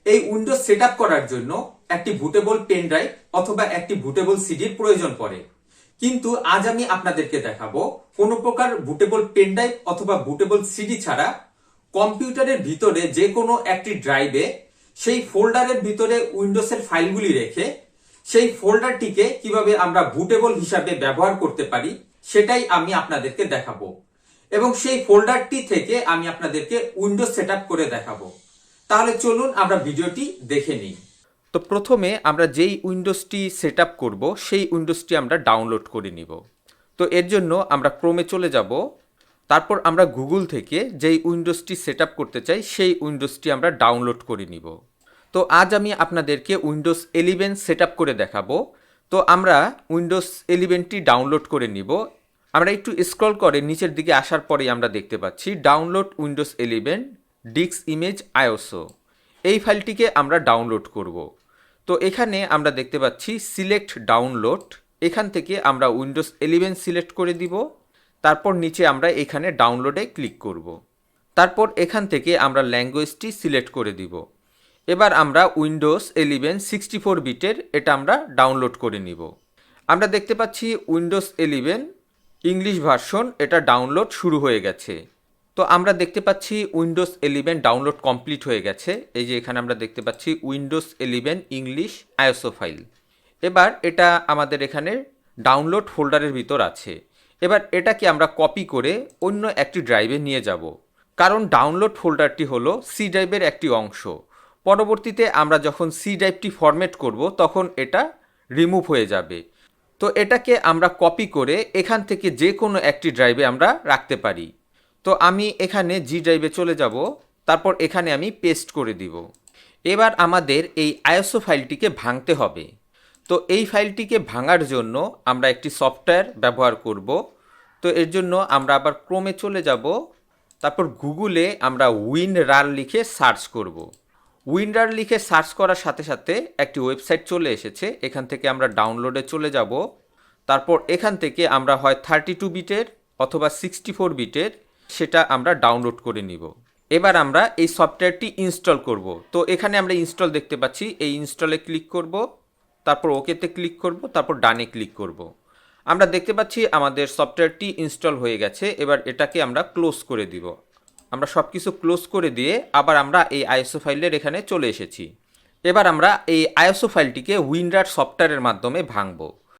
এই Windows setup করার জন্য একটি বুটেবল পেন ড্রাইভ অথবা একটি বুটেবল সিডির প্রয়োজন পড়ে। কিন্তু আজ আমি আপনাদেরকে দেখাবো কোনো প্রকার বুটেবল পেন ড্রাইভ অথবা বুটেবল সিডি ছাড়া কম্পিউটারের ভিতরে যে কোনো একটি ড্রাইভে সেই ফোল্ডারের ভিতরে উইন্ডোজের ফাইলগুলি রেখে সেই ফোল্ডারটিকে কিভাবে আমরা বুটেবল হিসাবে ব্যবহার করতে পারি সেটাই আমি আপনাদেরকে দেখাবো, এবং সেই ফোল্ডারটি থেকে আমি আপনাদেরকে উইন্ডোজ সেটআপ করে দেখাবো। তাহলে চলুন আমরা ভিডিওটি দেখে নিই। তো প্রথমে আমরা যেই উইন্ডোজটি সেটআপ করব সেই উইন্ডোজটি আমরা ডাউনলোড করে নিব। তো এর জন্য আমরা ক্রোমে চলে যাব, তারপর আমরা গুগল থেকে যেই উইন্ডোজটি সেটআপ করতে চাই সেই উইন্ডোজটি আমরা ডাউনলোড করে নিব। তো আজ আমি আপনাদেরকে উইন্ডোজ 11 সেটআপ করে দেখাবো। তো আমরা উইন্ডোজ 11টি ডাউনলোড করে নিব। আমরা একটু স্ক্রল করে নিচের দিকে আসার পরেই আমরা দেখতে পাচ্ছি ডাউনলোড উইন্ডোজ 11 ডিস্ক ইমেজ আইওসো, এই ফাইলটিকে আমরা ডাউনলোড করব। তো এখানে আমরা দেখতে পাচ্ছি সিলেক্ট ডাউনলোড, এখান থেকে আমরা উইন্ডোজ 11 সিলেক্ট করে দিব। তারপর নিচে আমরা এখানে ডাউনলোডে ক্লিক করব। তারপর এখান থেকে আমরা ল্যাঙ্গুয়েজটি সিলেক্ট করে দিব। এবার আমরা উইন্ডোজ 11 64 বিটের এটা আমরা ডাউনলোড করে নিব। আমরা দেখতে পাচ্ছি উইন্ডোজ 11 ইংলিশ ভার্সন এটা ডাউনলোড শুরু হয়ে গেছে। তো আমরা দেখতে পাচ্ছি উইন্ডোজ 11 ডাউনলোড কমপ্লিট হয়ে গেছে। এই যে এখানে আমরা দেখতে পাচ্ছি উইন্ডোজ 11 ইংলিশ আইওসো ফাইল। এবার এটা আমাদের এখানে ডাউনলোড ফোল্ডারের ভিতর আছে। এবার এটাকে আমরা কপি করে অন্য একটি ড্রাইভে নিয়ে যাব, কারণ ডাউনলোড ফোল্ডারটি হলো সি ড্রাইভের একটি অংশ। পরবর্তীতে আমরা যখন সি ড্রাইভটি ফরম্যাট করব তখন এটা রিমুভ হয়ে যাবে। তো এটাকে আমরা কপি করে এখান থেকে যে কোনো একটি ড্রাইভে আমরা রাখতে পারি। তো আমি এখানে জি ড্রাইভে চলে যাব, তারপর এখানে আমি পেস্ট করে দিব। এবার আমাদের এই আইওসো ফাইলটিকে ভাঙতে হবে। তো এই ফাইলটিকে ভাঙার জন্য আমরা একটি সফটওয়্যার ব্যবহার করব। তো এর জন্য আমরা আবার ক্রোমে চলে যাব, তারপর গুগলে আমরা উইনরার লিখে সার্চ করব। উইনরার লিখে সার্চ করার সাথে সাথে একটি ওয়েবসাইট চলে এসেছে, এখান থেকে আমরা ডাউনলোডে চলে যাব। তারপর এখান থেকে আমরা হয় 32 বিটের অথবা 64 বিটের সেটা আমরা ডাউনলোড করে নিব। এবার আমরা এই সফটওয়্যারটি ইনস্টল করব। তো এখানে আমরা ইনস্টল দেখতে পাচ্ছি, এই ইনস্টলে ক্লিক করব, তারপর ওকেতে ক্লিক করব, তারপর ডানে ক্লিক করব। আমরা দেখতে পাচ্ছি আমাদের সফটওয়্যারটি ইনস্টল হয়ে গেছে। এবার এটাকে আমরা ক্লোজ করে দিব। আমরা সব কিছু ক্লোজ করে দিয়ে আবার আমরা এই আইওসো ফাইলের এখানে চলে এসেছি। এবার আমরা এই আইওসো ফাইলটিকে উইনরার সফটওয়্যারের মাধ্যমে ভাঙবো।